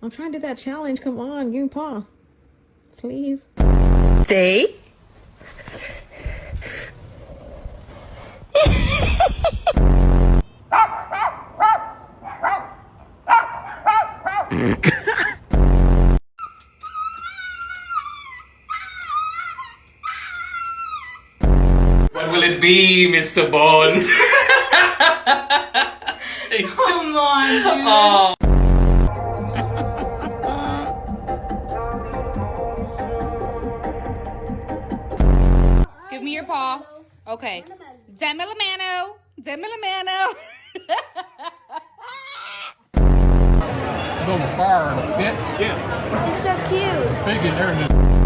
I'm trying to do that challenge. Come on, give me paw. Please. They? What will it be, Mr. Bond? Come on, dude. Oh. Give me your paw. Okay. Demilamano. Demilamano. Go fire in a pit. It's so cute. Pig in there.